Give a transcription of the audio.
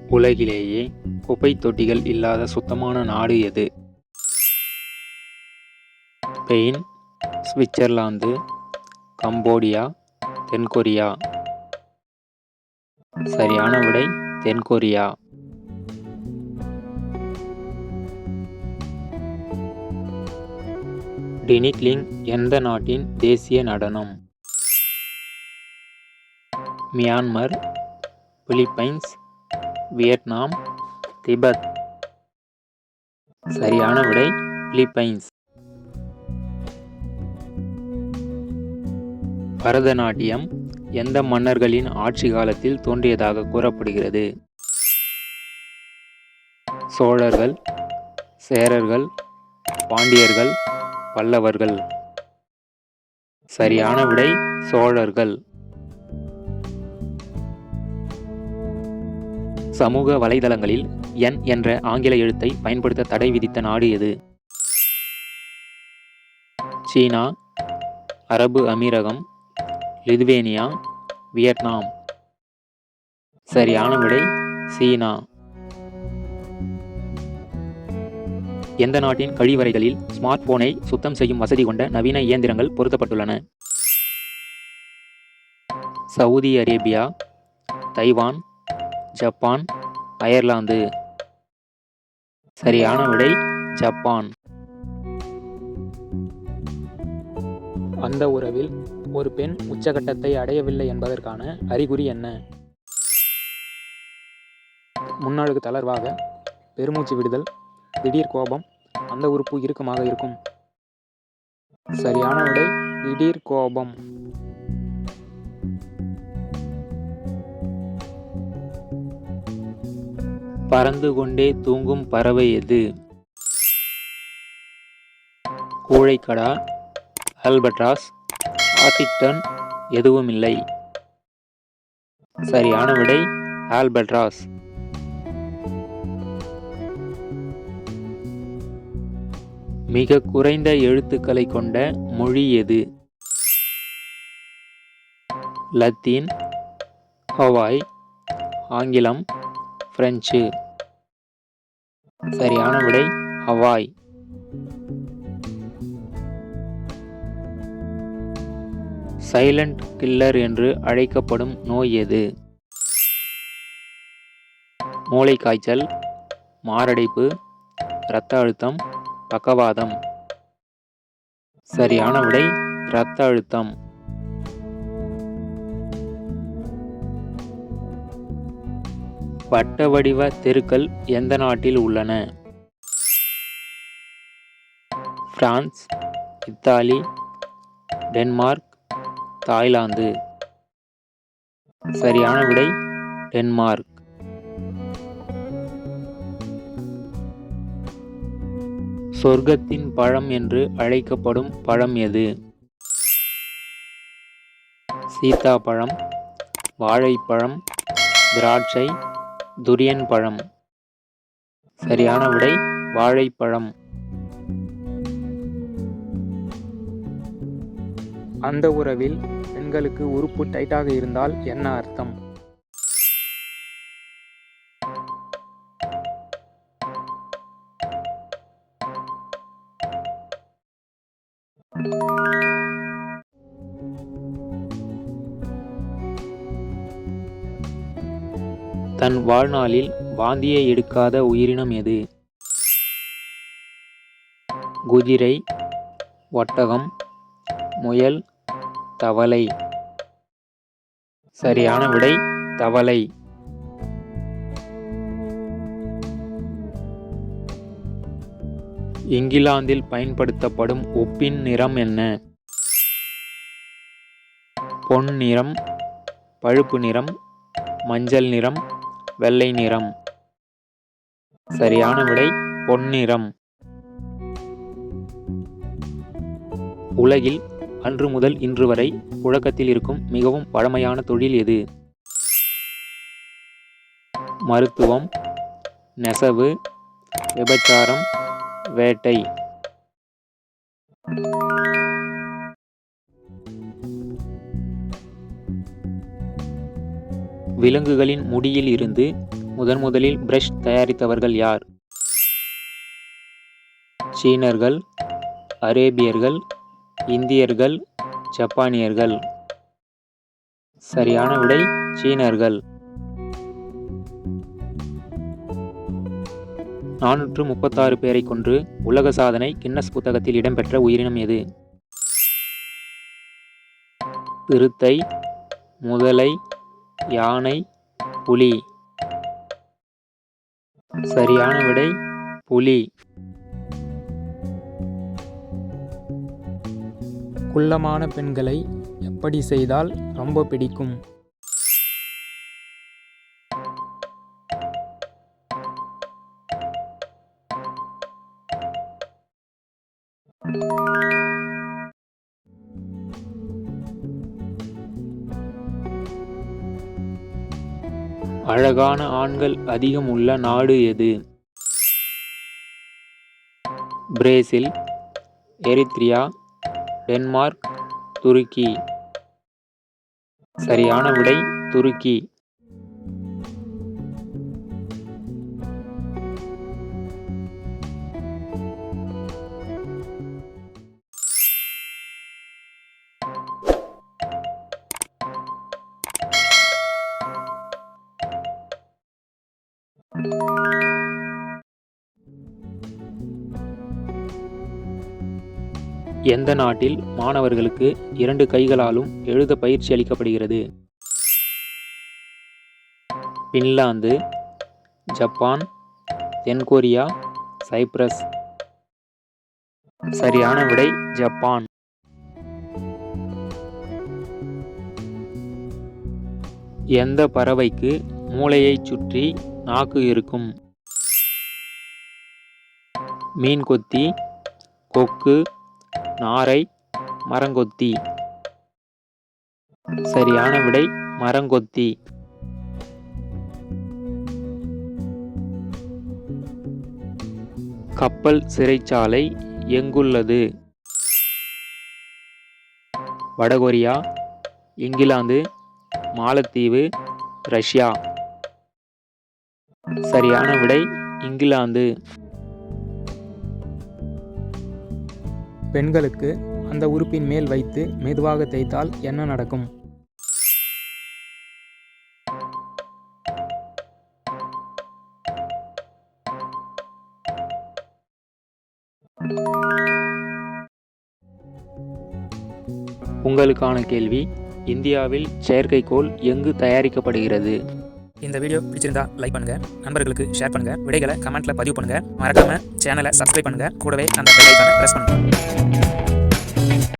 உலகிலேயே குப்பைத் தொட்டிகள் இல்லாத சுத்தமான நாடு எது? ஸ்பெயின், சுவிட்சர்லாந்து, கம்போடியா, தென்கொரியா. சரியான விடை தென்கொரியா. டினிக்லிங் எந்த நாட்டின் தேசிய நடனம்? Myanmar, Philippines, Vietnam, Tibet. சரியான விடை பிலிப்பைன்ஸ். பரதநாட்டியம் எந்த மன்னர்களின் ஆட்சி காலத்தில் தோன்றியதாக கூறப்படுகிறது? சோழர்கள், சேரர்கள், பாண்டியர்கள், பல்லவர்கள். சரியான விடை சோழர்கள். சமூக வலைதளங்களில் N என்ற ஆங்கில எழுத்தை பயன்படுத்த தடை விதித்த நாடு எது? சீனா, அரபு அமீரகம், லிதுவேனியா, வியட்நாம். சரியான விடை சீனா. எந்த நாட்டின் கழிவறைகளில் ஸ்மார்ட் போனை சுத்தம் செய்யும் வசதி கொண்ட நவீன இயந்திரங்கள் பொருத்தப்பட்டுள்ளன? Saudi Arabia, Taiwan, Japan, Ireland. சரியான விடை ஜப்பான். அந்த உறவில் ஒரு பெண் உச்சகட்டத்தை அடையவில்லை என்பதற்கான அறிகுறி என்ன? முன்னழுகு தளர்வாக, பெருமூச்சு விடுதல், திடீர் கோபம், அந்த உறுப்பு இறுக்கமாக இருக்கும். சரியான விடை திடீர் கோபம். பறந்து கொண்டே தூங்கும் பறவை எது? கூழைக்கடா, ஆல்பட்ராஸ், ஆர்டிக் டர்ன், எதுவுமில்லை. சரியான விடை ஆல்பட்ராஸ். மிக குறைந்த எழுத்துக்களை கொண்ட மொழி எது? லத்தீன், ஹவாய், ஆங்கிலம், பிரெஞ்சு. சரியான விடை ஹவாய். சைலண்ட் கில்லர் என்று அழைக்கப்படும் நோய் எது? மூளைக்காய்ச்சல், மாரடைப்பு, இரத்த அழுத்தம், பக்கவாதம். சரியான விடை இரத்த அழுத்தம். வட்ட வடிவ தெருக்கள் எந்த நாட்டில் உள்ளன? France, Italy, Denmark, Thailand. சரியான விடை டென்மார்க். சொர்க்கத்தின் பழம் என்று அழைக்கப்படும் பழம் எது? சீத்தாப்பழம், வாழைப்பழம், திராட்சை, துரியன் பழம். சரியான விடை வாழைப்பழம். அந்த உறவில் பெண்களுக்கு உறுப்பு டைட்டாக இருந்தால் என்ன அர்த்தம்? தன் வாழ்நாளில் வாந்தியை எடுக்காத உயிரினம் எது? குதிரை, ஒட்டகம், முயல், தவளை. சரியான விடை தவளை. இங்கிலாந்தில் பயன்படுத்தப்படும் உப்பின் நிறம் என்ன? பொன் நிறம், பழுப்பு நிறம், மஞ்சள் நிறம், வெள்ளை நிறம். சரியான விடை பொன்னிறம். உலகில் அன்று முதல் இன்று வரை புழக்கத்தில் இருக்கும் மிகவும் பழமையான தொழில் எது? மருத்துவம், நெசவு, விபச்சாரம், வேட்டை. விலங்குகளின் முடியில் இருந்து முதலில் பிரஷ் தயாரித்தவர்கள் யார்? சீனர்கள், அரேபியர்கள், இந்தியர்கள், ஜப்பானியர்கள். சரியான விடை சீனர்கள். 436 பேரை கொன்று உலக சாதனை கின்னஸ் புத்தகத்தில் இடம்பெற்ற உயிரினம் எது? சிறுத்தை, முதலை, யானை, புலி. சரியான விடை புலி. குள்ளமான பெண்களை எப்படி செய்தால் ரொம்ப பிடிக்கும்? அழகான ஆண்கள் அதிகம் உள்ள நாடு எது? பிரேசில், எரித்ரியா, டென்மார்க், துருக்கி. சரியான விடை துருக்கி. எந்த நாட்டில் மாணவர்களுக்கு 2 கைகளாலும் எழுத பயிற்சி அளிக்கப்படுகிறது? பின்லாந்து, ஜப்பான், தென்கொரியா, சைப்ரஸ். சரியான விடை ஜப்பான். எந்த பறவைக்கு மூளையைச் சுற்றி நாக்கு இருக்கும்? மீன்கொத்தி, கொக்கு, நாரை, மரங்கொத்தி. சரியான விடை மரங்கொத்தி. கப்பல் சிறைச்சாலை எங்குள்ளது? வடகொரியா, இங்கிலாந்து, மாலத்தீவு, ரஷ்யா. சரியான விடை இங்கிலாந்து. பெண்களுக்கு அந்த உறுப்பின் மேல் வைத்து மெதுவாக தேய்த்தால் என்ன நடக்கும்? உங்களுக்கான கேள்வி, இந்தியாவில் செயற்கைக்கோள் எங்கு தயாரிக்கப்படுகிறது? இந்த வீடியோ பிடிச்சிருந்தா லைக் பண்ணுங்க, நண்பர்களுக்கு ஷேர் பண்ணுங்க, விடைகளை கமெண்ட்ல பதிவு பண்ணுங்க, மறக்காம சேனலை சப்ஸ்கிரைப் பண்ணுங்க, கூடவே அந்த பெல் ஐகானை பிரஸ் பண்ணுங்க.